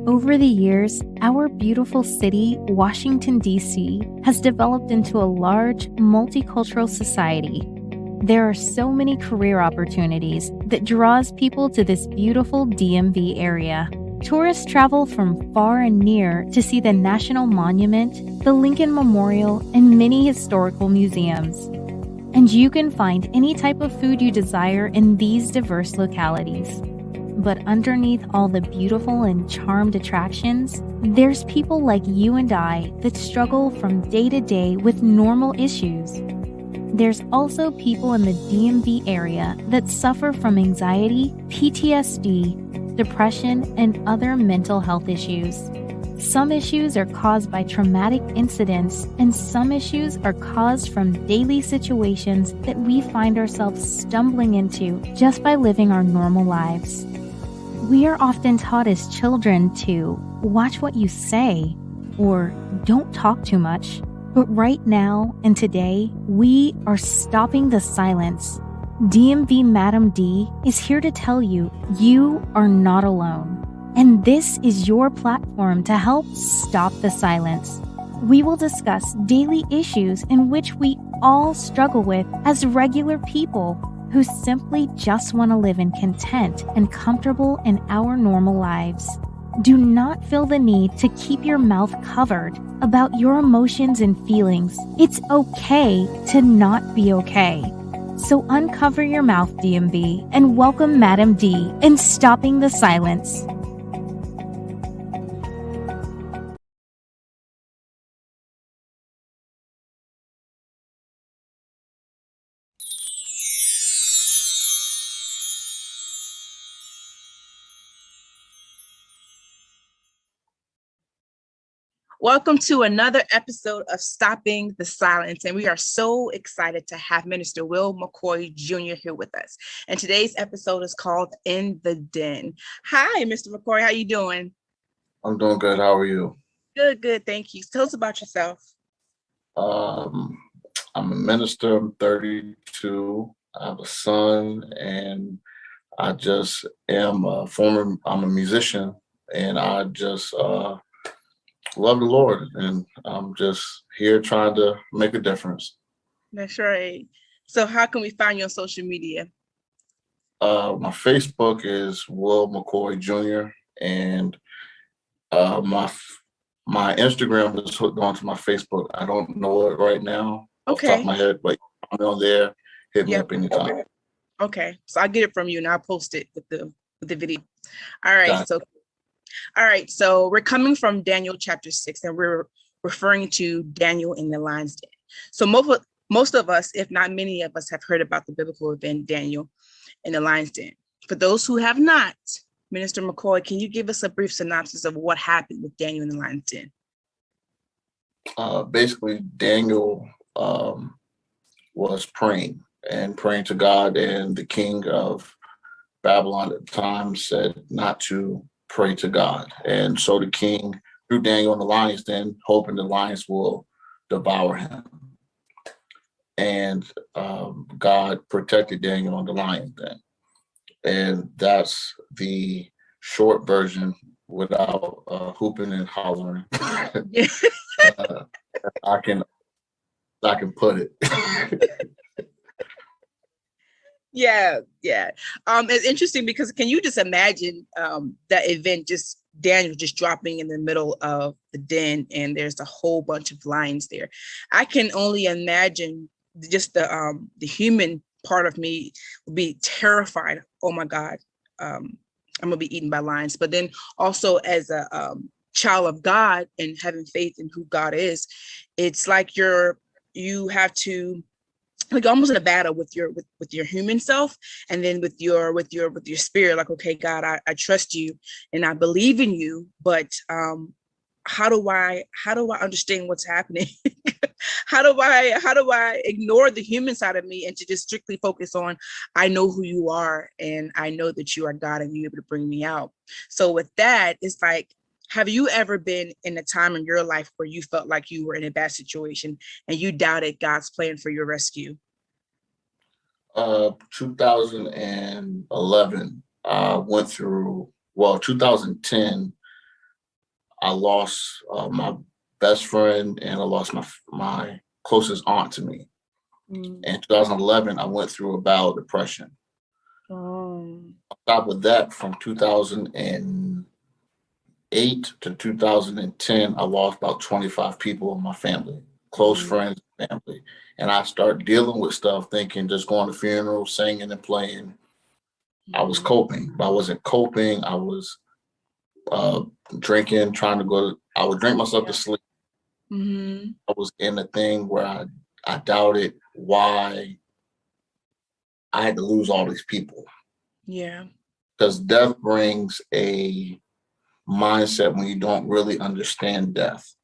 Over the years, our beautiful city, Washington, D.C., has developed into a large, multicultural society. There are so many career opportunities that draws people to this beautiful DMV area. Tourists travel from far and near to see the National Monument, the Lincoln Memorial, and many historical museums. And you can find any type of food you desire in these diverse localities. But underneath all the beautiful and charmed attractions, there's people like you and I that struggle from day to day with normal issues. There's also people in the DMV area that suffer from anxiety, PTSD, depression, and other mental health issues. Some issues are caused by traumatic incidents, and some issues are caused from daily situations that we find ourselves stumbling into just by living our normal lives. We are often taught as children to watch what you say or don't talk too much. But right now and today, we are stopping the silence. DMV Madam D is here to tell you you are not alone. And this is your platform to help stop the silence. We will discuss daily issues in which we all struggle with as regular people who simply just want to live in content and comfortable in our normal lives. Do not feel the need to keep your mouth covered about your emotions and feelings. It's okay to not be okay. So uncover your mouth, DMV, and welcome Madam D in Stopping the Silence. Welcome to another episode of Stopping the Silence, and we are so excited to have Minister Will McCoy Jr. here with us. And today's episode is called In the Den. Hi, Mr. McCoy, how you doing? I'm doing good. How are you? Good, thank you. Tell us about yourself. I'm a minister. I'm 32. I have a son, and I just am I'm a musician, and I just love the Lord, and I'm just here trying to make a difference. That's right. So how can we find you on social media? My Facebook is Will McCoy Jr. and my Instagram is hooked onto my Facebook. I don't know it right now off the top of my head, but I'm on there. Hit me up anytime. Okay, so I'll get it from you and I'll post it with the video. All right, so we're coming from Daniel chapter 6, and we're referring to Daniel in the lion's den. So most of us, if not many of us, have heard about the biblical event Daniel in the lion's den. For those who have not, Minister McCoy, can you give us a brief synopsis of what happened with Daniel in the lion's den? Basically, Daniel was praying to God, and the king of Babylon at the time said not to pray to God. And so the king threw Daniel in the lion's den, hoping the lions will devour him. And God protected Daniel in the lion's den. And that's the short version without hooping and hollering. I can put it. Yeah. It's interesting because can you just imagine that event, just Daniel just dropping in the middle of the den and there's a whole bunch of lions there. I can only imagine just the human part of me would be terrified. Oh my God, I'm gonna be eaten by lions. But then also as a child of God and having faith in who God is, it's like you have to, like, almost in a battle with your human self, and then with your spirit, like, okay, God, I trust you and I believe in you, but how do I understand what's happening? How do I ignore the human side of me and to just strictly focus on, I know who you are and I know that you are God and you're able to bring me out. So with that, it's like, have you ever been in a time in your life where you felt like you were in a bad situation and you doubted God's plan for your rescue? 2011, 2010, I lost my best friend, and I lost my closest aunt to me. In 2011, I went through a bout of depression. Oh. On top of that, from 2008 to 2010, I lost about 25 people in my family, close friends, family. And I started dealing with stuff, thinking just going to funerals, singing and playing. I was coping, but I wasn't coping. I was drinking, trying to I would drink myself to sleep. I was in a thing where I doubted why I had to lose all these people. Yeah. Because death brings a mindset when you don't really understand death.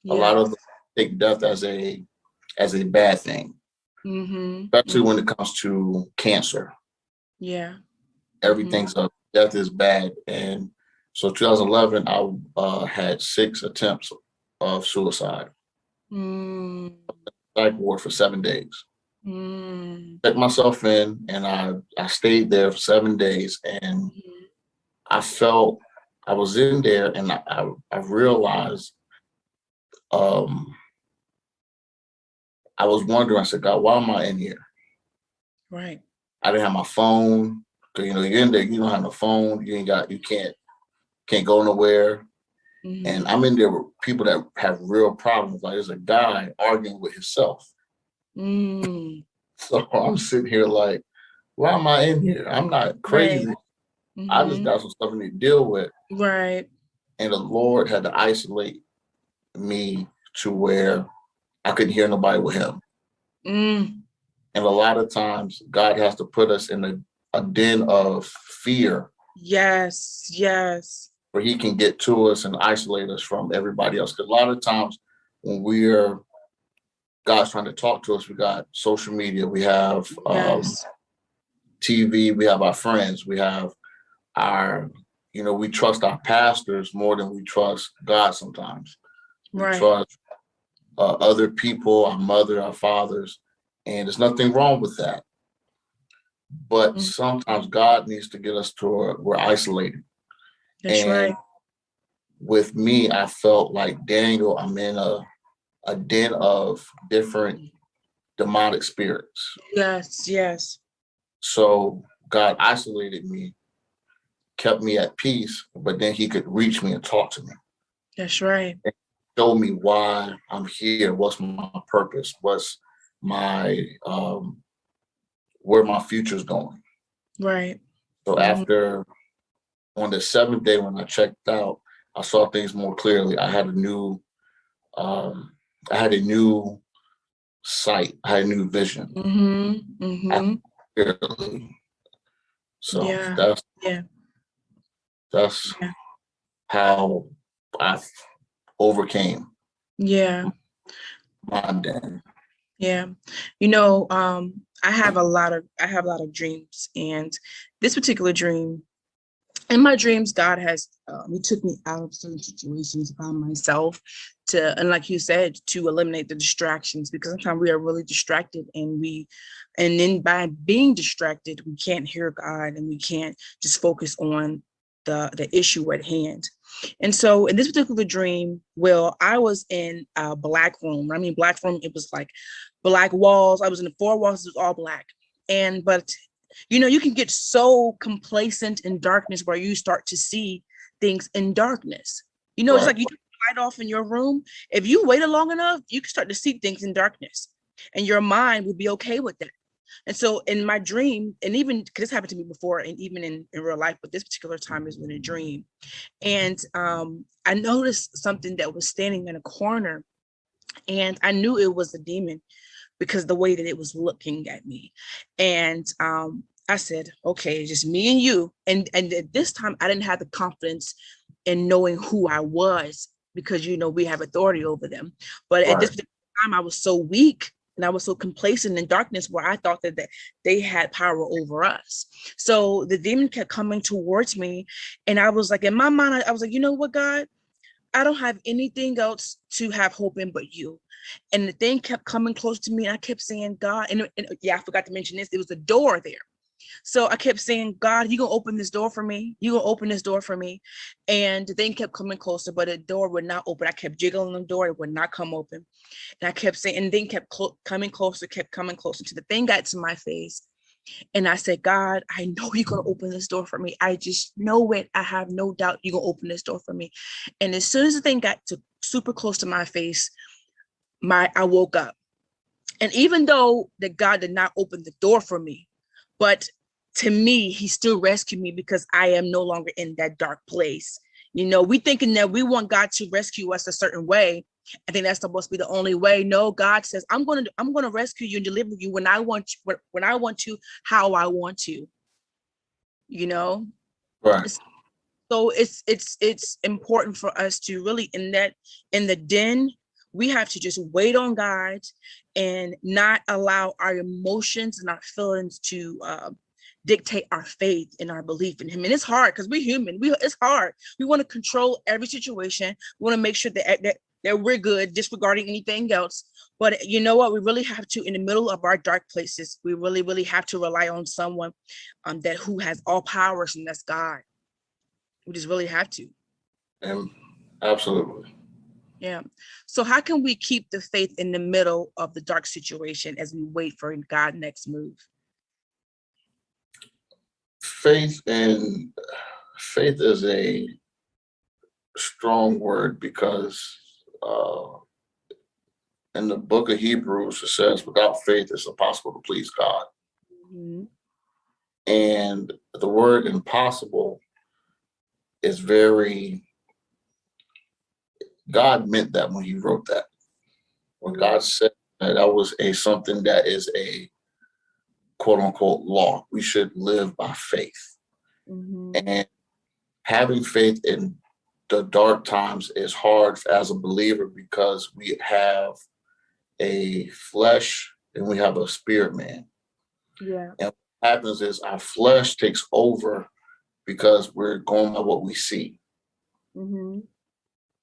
A lot of them take death as a bad thing, especially when it comes to cancer. Yeah. Everything's up. Death is bad. And so 2011, I had 6 attempts of suicide. Psych ward for 7 days. Checked myself in, and I stayed there for 7 days, and I felt I was in there, and I realized I was wondering. I said, God, why am I in here? Right. I didn't have my phone. Cause you're in there, you don't have no phone. You can't go nowhere. And I'm in there with people that have real problems. Like there's a guy arguing with himself. So I'm sitting here like, why am I in here? I'm not crazy. Right. I just got some stuff I need to deal with. Right. And the Lord had to isolate me to where I couldn't hear nobody with him. And a lot of times God has to put us in a den of fear. Yes. Where he can get to us and isolate us from everybody else. Because a lot of times when God's trying to talk to us, we got social media, we have TV, we have our friends, we have we trust our pastors more than we trust God sometimes. We trust other people, our mother, our fathers, and there's nothing wrong with that. But sometimes God needs to get us to where we're isolated. That's right. With me, I felt like Daniel, I'm in a den of different demonic spirits. Yes. So God isolated me, kept me at peace, but then he could reach me and talk to me. That's right. And show me why I'm here, what's my purpose, what's my where my future's going. Right. So after on the 7th day when I checked out, I saw things more clearly. I had a new sight. I had a new vision. So that's how I overcame. Yeah. My den. Yeah. I have a lot of dreams, and this particular dream, in my dreams, God has he took me out of certain situations by myself and like you said, to eliminate the distractions, because sometimes we are really distracted, and then by being distracted, we can't hear God, and we can't just focus on the issue at hand. And so in this particular dream, I was in a black room. I mean, black room, it was like black walls. I was in the 4 walls, it was all black. But you can get so complacent in darkness where you start to see things in darkness. It's like you turn the light off in your room. If you wait long enough, you can start to see things in darkness, and your mind will be okay with that. And so in my dream, and even because this happened to me before, and even in real life, but this particular time is in a dream. And I noticed something that was standing in a corner, and I knew it was a demon because the way that it was looking at me. And I said, okay, just me and you. And at this time, I didn't have the confidence in knowing who I was, because, we have authority over them. But at this particular time, I was so weak, and I was so complacent in darkness where I thought that they had power over us. So the demon kept coming towards me. And I was like, in my mind, I was like, you know what, God? I don't have anything else to have hope in but you. And the thing kept coming close to me, and I kept saying, God, and I forgot to mention this, there was a door there. So I kept saying, God, you gonna open this door for me? You gonna open this door for me? And the thing kept coming closer, but the door would not open. I kept jiggling the door, it would not come open. And I kept saying, and the thing kept coming closer, kept coming closer. To the thing got to my face. And I said, God, I know you're gonna open this door for me. I just know it. I have no doubt you're gonna open this door for me. And as soon as the thing got to super close to my face, I woke up. And even though that God did not open the door for me, but to me, he still rescued me because I am no longer in that dark place. You know, we thinking that we want God to rescue us a certain way. I think that's supposed to be the only way. No, God says, I'm gonna rescue you and deliver you when I want to, how I want to, you know? Right. So it's important for us to really, in the den, we have to just wait on God and not allow our emotions and our feelings to dictate our faith and our belief in him. And it's hard because we're human. It's hard. We want to control every situation. We want to make sure that we're good, disregarding anything else. But you know what? We really have to, in the middle of our dark places, we really, really have to rely on someone that who has all powers, and that's God. We just really have to. Absolutely. Yeah. So how can we keep the faith in the middle of the dark situation as we wait for God's next move? Faith is a strong word because in the book of Hebrews, it says, without faith, it's impossible to please God. Mm-hmm. And the word impossible is God meant that when he wrote that. When God said that was something that is a quote unquote law. We should live by faith. Mm-hmm. And having faith in the dark times is hard as a believer because we have a flesh and we have a spirit man. Yeah. And what happens is our flesh takes over because we're going by what we see. Mm-hmm.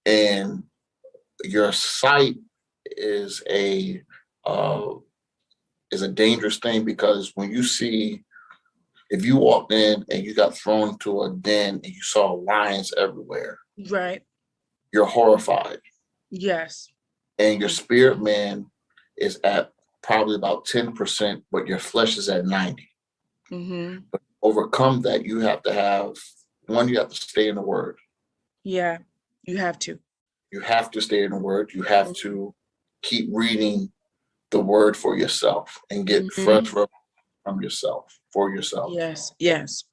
And your sight is a dangerous thing because when you see, if you walked in and you got thrown into a den and you saw lions everywhere, Right. you're horrified. Yes. And your spirit man is at probably about 10%, but your flesh is at 90. Mm-hmm. But to overcome that, you have to stay in the word. Yeah, you have to. You have to stay in the word. You have to keep reading the word for yourself and get fresh from yourself, for yourself. Yes.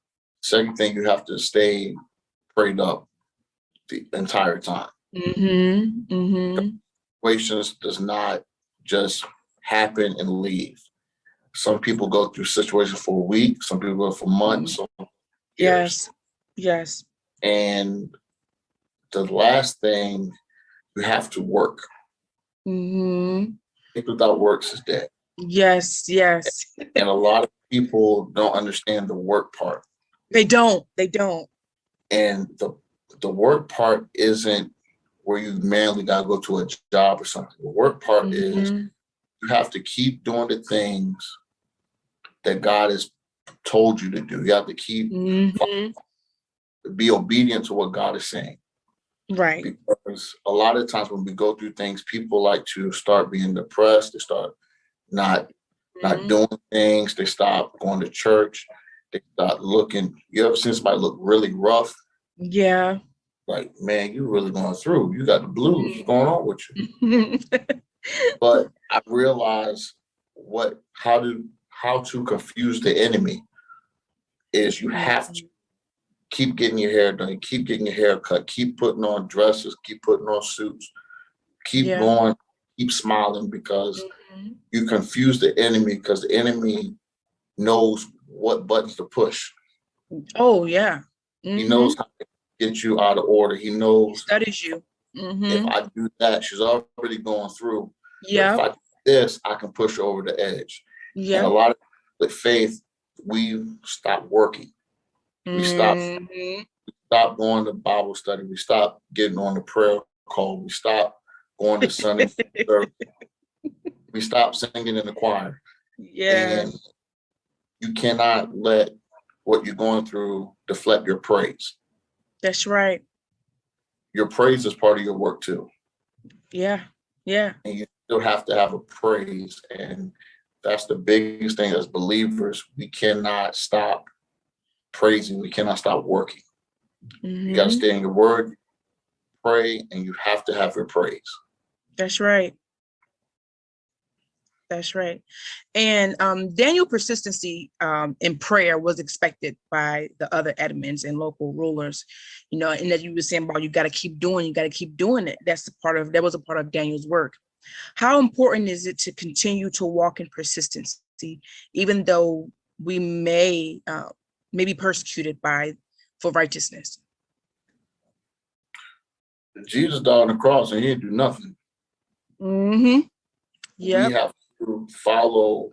Second thing, you have to stay prayed up the entire time. Mm-hmm. Mm-hmm. Situations does not just happen and leave. Some people go through situations for a week, some people go for months, some years. Yes. And the last thing, you have to work. Mm-hmm. Faith without works is dead. Yes. And a lot of people don't understand the work part. They don't. And the work part isn't where you manually got to go to a job or something. The work part is you have to keep doing the things that God has told you to do. You have to keep be obedient to what God is saying. Right. Because a lot of times when we go through things, people like to start being depressed. They start not doing things. They stop going to church. They start looking. You ever seen somebody look really rough? Yeah. Like, man, you really going through. You got the blues. What's going on with you? But I realized how to confuse the enemy is you have to keep getting your hair done, keep getting your hair cut, keep putting on dresses, keep putting on suits, keep going, keep smiling because you confuse the enemy because the enemy knows what buttons to push. Oh, yeah. He knows how to get you out of order. He knows. He studies you. If I do that, she's already going through. Yeah. If I do this, I can push her over the edge. Yeah. And a lot of with faith, we stop working. We stop going to Bible study. We stop getting on the prayer call. We stop going to Sunday service. We stop singing in the choir. Yeah. And You cannot let what you're going through deflect your praise. That's right. Your praise is part of your work too. Yeah. Yeah. And you still have to have a praise. And that's the biggest thing as believers. We cannot stop praising. We cannot stop working. You got to stay in your word, pray, and you have to have your praise. That's right. That's right. And Daniel's persistency in prayer was expected by the other admins and local rulers, and that you were saying about you got to keep doing it. That was a part of Daniel's work. How important is it to continue to walk in persistency, even though we may be persecuted for righteousness? Jesus died on the cross and he didn't do nothing. Yeah. We have to follow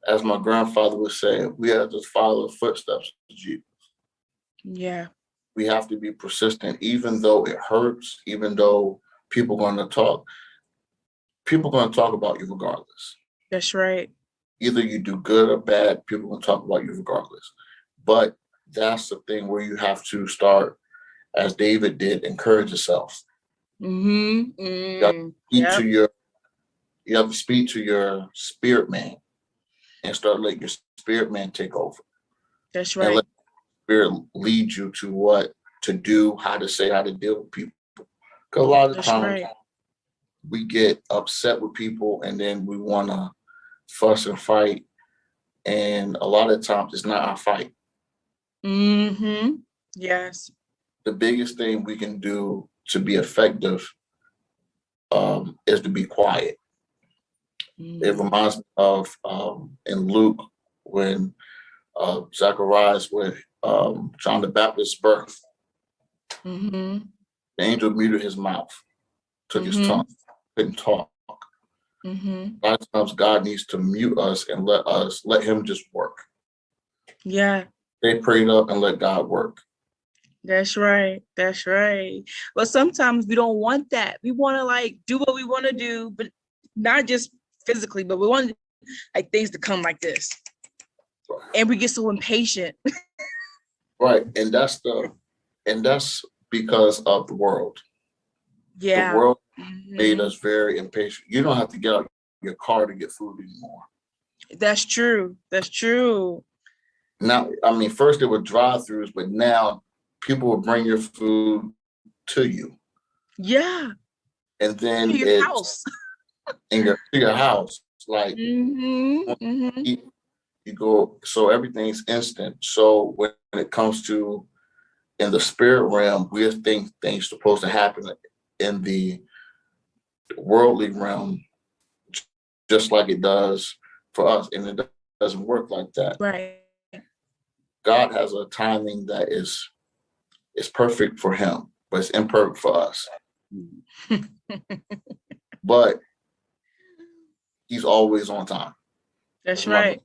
as my grandfather would say, we have to follow the footsteps of Jesus. Yeah. We have to be persistent, even though it hurts, even though people are going to talk. People are going to talk about you regardless. That's right. Either you do good or bad, people are going to talk about you regardless. But that's the thing where you have to start, as David did, encourage yourself. You have to speak to your spirit man and start letting your spirit man take over. That's right. And let the spirit lead you to what to do, how to say, how to deal with people. Because a lot of times we get upset with people and then we want to fuss and fight. And a lot of times it's not our fight. Yes. The biggest thing we can do to be effective is to be quiet. It reminds me of in Luke when Zacharias with John the Baptist's birth. The angel muted his mouth, took his tongue, couldn't talk. A lot of times God needs to mute us and let him just work. Yeah. They prayed up and let God work. That's right. That's right. But sometimes we don't want that. We want to do what we want to do, but not just physically, but we want things to come like this. Right. And we get so impatient. Right. And that's because of the world. Yeah. The world made us very impatient. You don't have to get out your car to get food anymore. That's true. That's true. Now, first there were drive-thrus, but now people will bring your food to you. Yeah. And then to your house. To your house. You go, so everything's instant. So when it comes to in the spirit realm, we think things supposed to happen in the worldly realm, just like it does for us, and it doesn't work like that. Right. God has a timing that is perfect for him, but it's imperfect for us. But he's always on time. That's right.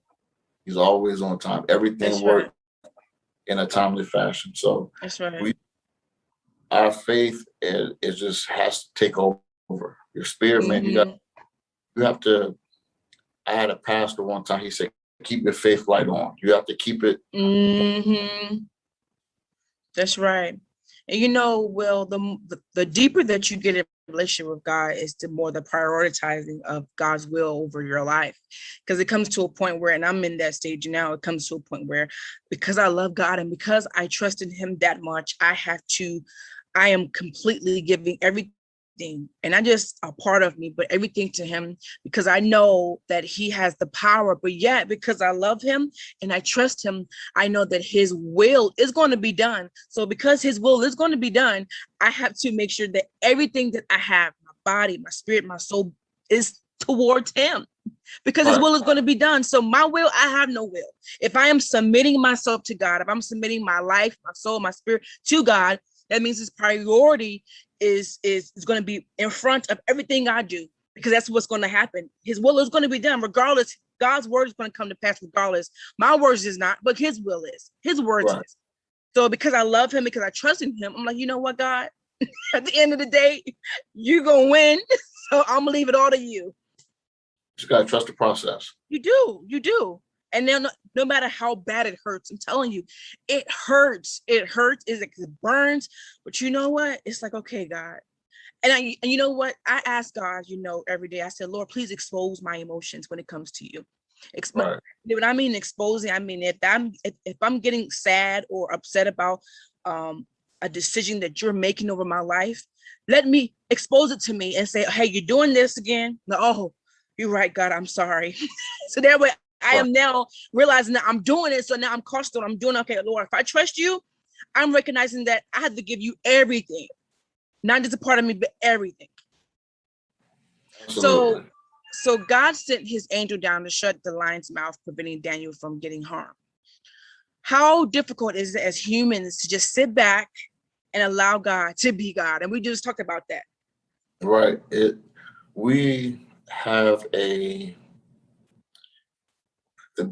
He's always on time. Everything works in a timely fashion. So that's right. Our faith it just has to take over. Your spirit, man, you have to. I had a pastor one time, he said, keep your faith light on. You have to keep it. That's right. And Will, the deeper that you get in relationship with God is the more the prioritizing of God's will over your life. Because it comes to a point where, and I'm in that stage now, it comes to a point where because I love God and because I trust in him that much, I am completely giving everything, and not just a part of me, but everything to him, because I know that he has the power. But yet, because I love him and I trust him, I know that his will is going to be done. So because his will is going to be done, I have to make sure that everything that I have, my body, my spirit, my soul, is towards him, because his will is going to be done. So my will, I have no will. If I am submitting myself to God, if I'm submitting my life, my soul, my spirit to God, that means his priority is going to be in front of everything I do, because that's what's going to happen. His will is going to be done regardless. God's word is going to come to pass regardless. My words is not, but his will is. His words is. So because I love him, because I trust in him, I'm like, you know what, God? At the end of the day, you're going to win. So I'm going to leave it all to you. Just gotta trust the process. You do. And then no matter how bad it hurts, I'm telling you, it hurts. It hurts. It burns. But you know what? It's like, okay, God. And you know what? I ask God, every day. I said, Lord, please expose my emotions when it comes to you. Right. When I mean exposing, I mean if I'm getting sad or upset about a decision that you're making over my life, let me expose it to me and say, hey, you're doing this again. No, oh, you're right, God, I'm sorry. So that way I am now realizing that I'm doing it. So now I'm cautious. I'm doing okay, Lord. If I trust you, I'm recognizing that I have to give you everything, not just a part of me, but everything. Absolutely. So God sent his angel down to shut the lion's mouth, preventing Daniel from getting harmed. How difficult is it as humans to just sit back and allow God to be God? And we just talked about that. Right. We have the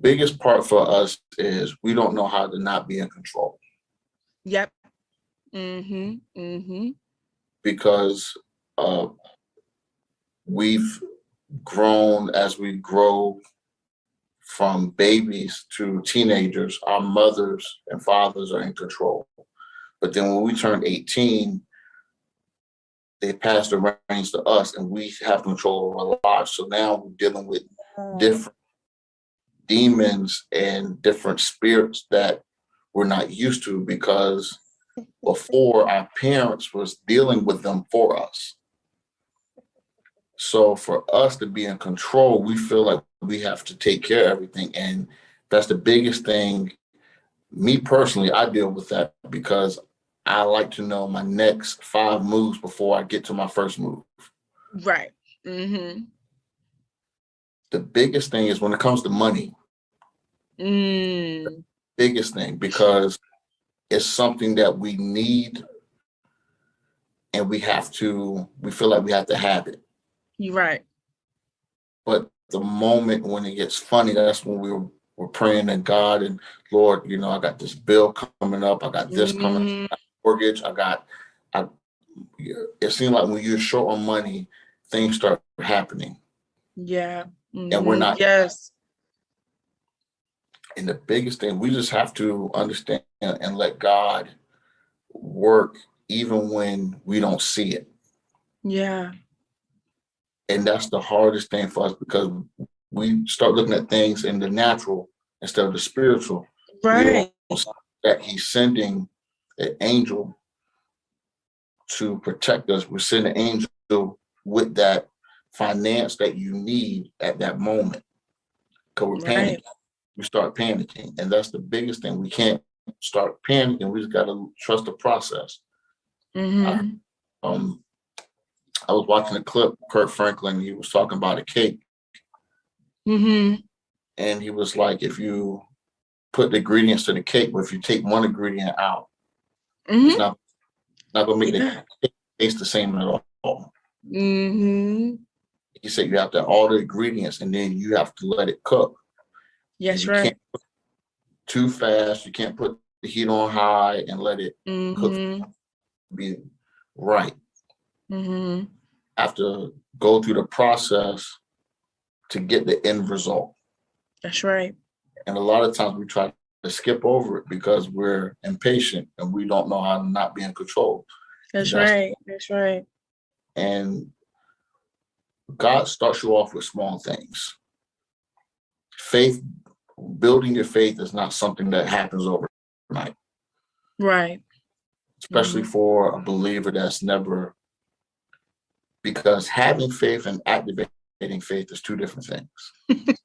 biggest part for us is we don't know how to not be in control. Yep. Because we've grown, as we grow from babies to teenagers, our mothers and fathers are in control. But then when we turn 18, they pass the reins to us and we have control of our lives. So now we're dealing with different demons and different spirits that we're not used to, because before our parents was dealing with them for us. So for us to be in control, we feel like we have to take care of everything. And that's the biggest thing. Me personally, I deal with that because I like to know my next 5 moves before I get to my first move. Right. The biggest thing is when it comes to money. Biggest thing, because it's something that we need and we feel like we have to have it. You're right. But the moment when it gets funny, that's when we're praying to God and, Lord, I got this bill coming up. I got this coming up, mortgage. It seems like when you're short on money, things start happening. Yeah. And we're not. Yes. And the biggest thing, we just have to understand and let God work even when we don't see it. Yeah. And that's the hardest thing for us, because we start looking at things in the natural instead of the spiritual. Right. That he's sending an angel to protect us. We're sending an angel with that finance that you need at that moment. Because we're panicking. We start panicking. And that's the biggest thing. We can't start panicking. We just got to trust the process. I was watching a clip, Kirk Franklin, he was talking about a cake. And he was like, if you put the ingredients to the cake, but if you take one ingredient out, it's not going to make the cake taste the same at all. He said you have to have all the ingredients and then you have to let it cook. Yes, you right. Can't cook too fast. You can't put the heat on high and let it cook. Be right. Have to go through the process to get the end result. That's right. And a lot of times we try to skip over it because we're impatient and we don't know how to not be in control. That's right. That's right. And God starts you off with small things. Faith, building your faith is not something that happens overnight. Right. Especially for a believer that's never, because having faith and activating faith is 2 different things.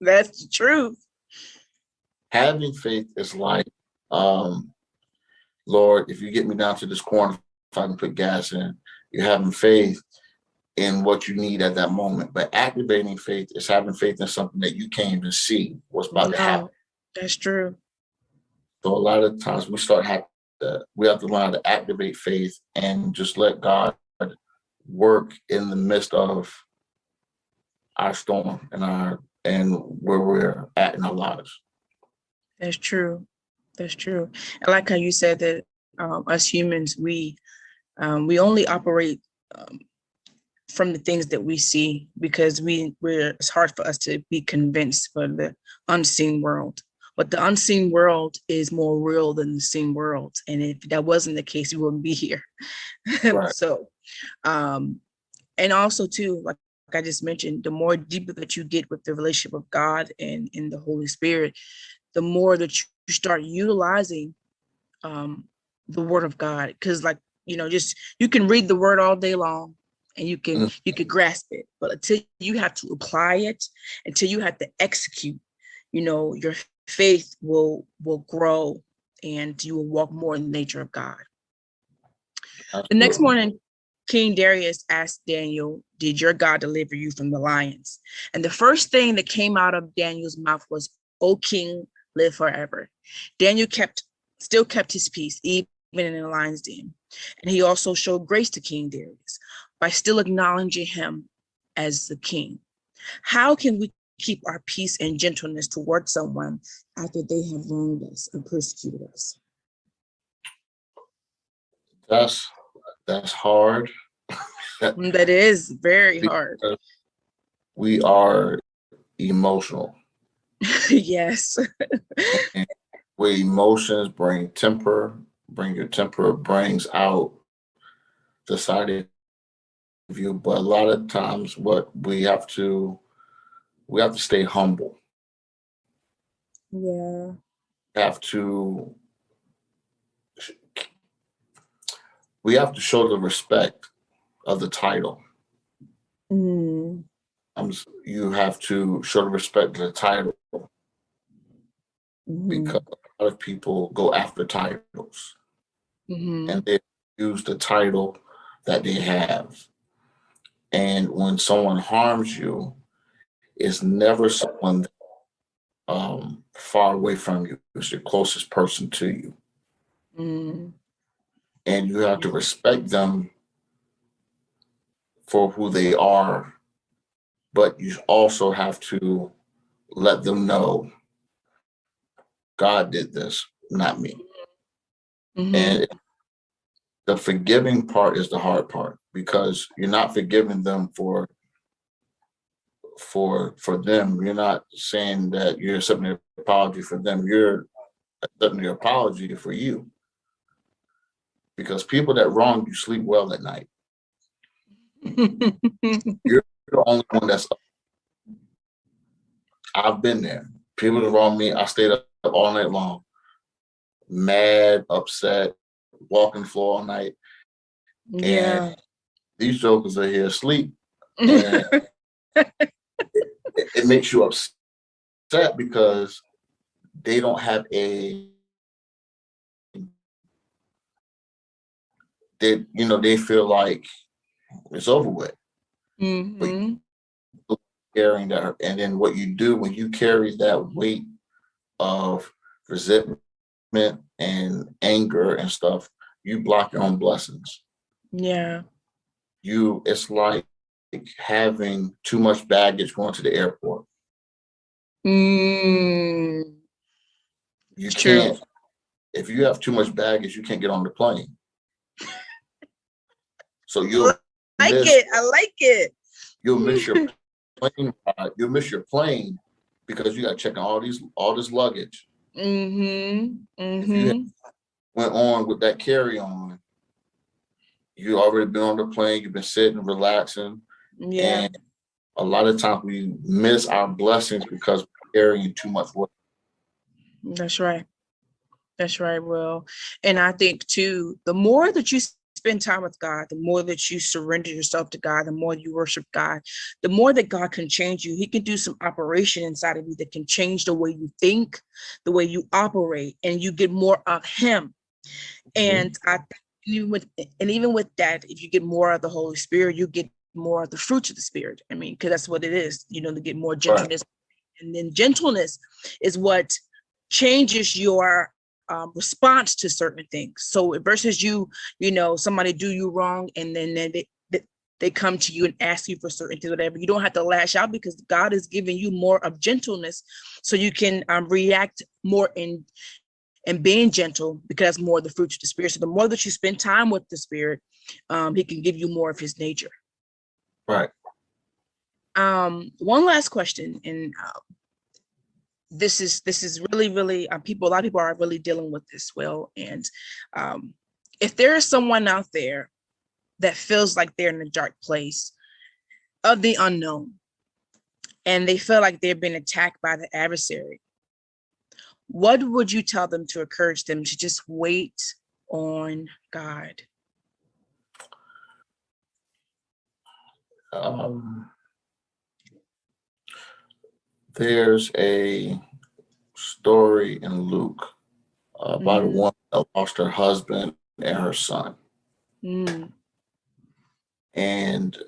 That's the truth. Having faith is like, Lord, if you get me down to this corner, if I can put gas in, you're having faith in what you need at that moment. But activating faith is having faith in something that you can't even see what's about to happen. That's true. So a lot of times we have to learn how to activate faith and just let God work in the midst of our storm and where we're at in our lives. That's true. That's true. I like how you said that us humans, we only operate from the things that we see, because it's hard for us to be convinced for the unseen world. But the unseen world is more real than the seen world. And if that wasn't the case, we wouldn't be here. Right. So, and also too, like I just mentioned, the more deeper that you get with the relationship of God and in the Holy Spirit, the more that you start utilizing the word of God. Because like, just you can read the word all day long and you can grasp it, but until you have to apply it, until you have to execute, your faith will grow and you will walk more in the nature of God. Absolutely. The next morning, King Darius asked Daniel, "Did your God deliver you from the lions?" And the first thing that came out of Daniel's mouth was, "O King, live forever." Daniel still kept his peace, even in the lion's den. And he also showed grace to King Darius by still acknowledging him as the king. How can we keep our peace and gentleness towards someone after they have wronged us and persecuted us? That's hard. That is very hard. We are emotional. Yes. And where emotions bring your temper brings out the side of you. But a lot of times what we have to stay humble. Yeah. We have to show the respect of the title. Mm. You have to show the respect of the title, because a lot of people go after titles and they use the title that they have. And when someone harms you, it's never someone far away from you. It's your closest person to you. And you have to respect them for who they are, but you also have to let them know God did this, not me. And the forgiving part is the hard part, because you're not forgiving them for them. You're not saying that you're accepting an apology for them. You're accepting your apology for you. Because people that wrong you sleep well at night. You're the only one that's up. I've been there. People that wrong me, I stayed up all night long, mad, upset, walking the floor all night. Yeah. And these jokers are here asleep. And it makes you upset because they don't have they feel like it's over with. But carrying that, and then what you do when you carry that weight of resentment and anger and stuff, you block your own blessings. Yeah. It's like having too much baggage going to the airport. You can't. If you have too much baggage, you can't get on the plane. So I like it. You'll miss your plane ride. You'll miss your plane because you got to check all this luggage. If you went on with that carry-on, you already been on the plane. You've been sitting, relaxing. Yeah. And a lot of times we miss our blessings because we're carrying too much weight. That's right. That's right, Will. And I think too, the more that you spend time with God, the more that you surrender yourself to God, the more you worship God, the more that God can change you. He can do some operation inside of you that can change the way you think, the way you operate, and you get more of Him. And even with that, if you get more of the Holy Spirit, you get more of the fruits of the Spirit. I mean, because that's what it is, to get more gentleness. Right. And then gentleness is what changes your response to certain things. So versus somebody do you wrong and then they come to you and ask you for certain things, whatever, you don't have to lash out because God is giving you more of gentleness so you can react more and being gentle, because more of the fruits of the Spirit. So the more that you spend time with the Spirit, He can give you more of His nature. Right. One last question, and this is really, really a lot of people are really dealing with this, Will. And if there is someone out there that feels like they're in a dark place of the unknown, and they feel like they're being attacked by the adversary, what would you tell them to encourage them to just wait on God? There's a story in Luke about a woman that lost her husband and her son. And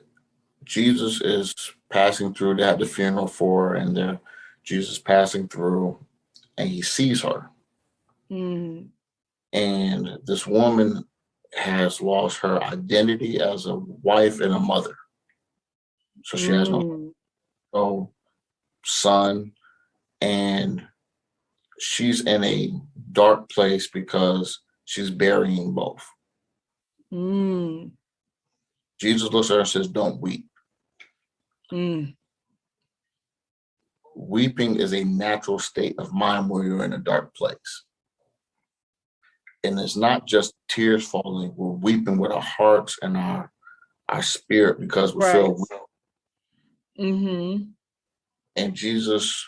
Jesus is passing through. They had the funeral for her, and Jesus passing through, and he sees her. And this woman has lost her identity as a wife and a mother. So she has no son, and she's in a dark place because she's burying both. Jesus looks at her and says, "Don't weep." Weeping is a natural state of mind where you're in a dark place. And it's not just tears falling, we're weeping with our hearts and our spirit because we feel weak. And Jesus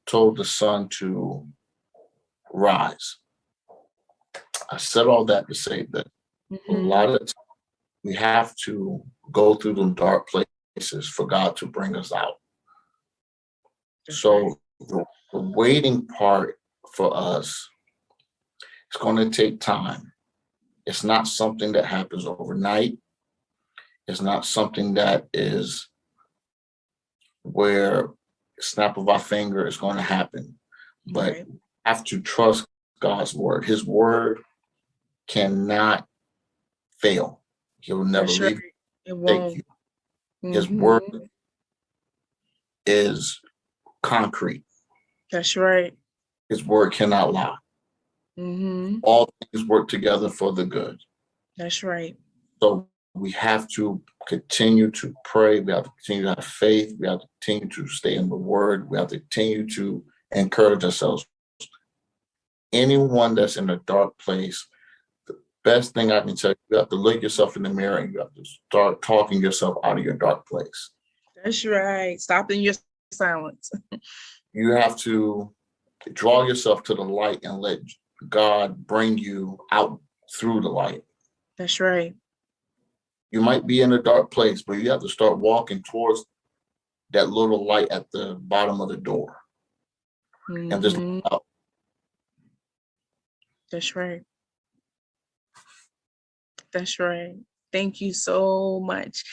told the son to rise. I said all that to say that a lot of times we have to go through them dark places for God to bring us out. So the waiting part for us, it's going to take time. It's not something that happens overnight. It's not something that is where snap of our finger is going to happen. But we have to trust God's word. His word cannot fail. He'll never leave you. His word is concrete. That's right. His word cannot lie. All things work together for the good. That's right. So we have to continue to pray. We have to continue to have faith. We have to continue to stay in the word. We have to continue to encourage ourselves. Anyone that's in a dark place, the best thing I can tell you, you have to look yourself in the mirror and you have to start talking yourself out of your dark place. That's right. Stop in your silence. You have to draw yourself to the light and let God bring you out through the light. That's right. You might be in a dark place, but you have to start walking towards that little light at the bottom of the door. And just look out. That's right. That's right. Thank you so much.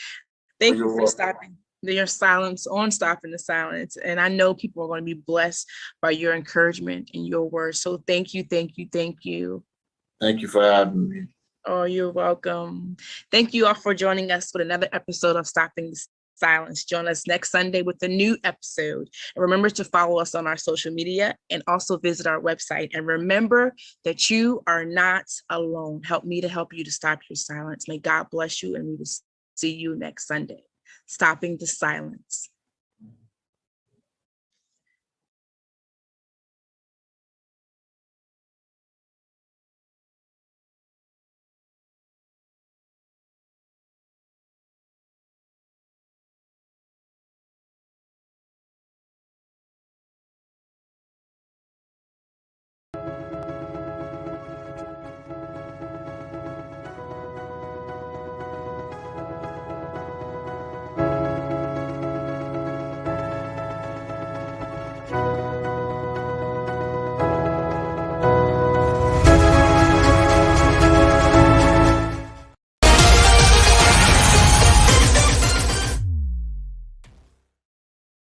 Thank you for stopping your silence on Stopping the Silence. And I know people are going to be blessed by your encouragement and your words. So thank you, thank you, thank you. Thank you for having me. Oh, you're welcome. Thank you all for joining us with another episode of Stopping the Silence. Join us next Sunday with a new episode. And remember to follow us on our social media and also visit our website. And remember that you are not alone. Help me to help you to stop your silence. May God bless you, and we will see you next Sunday. Stopping the Silence.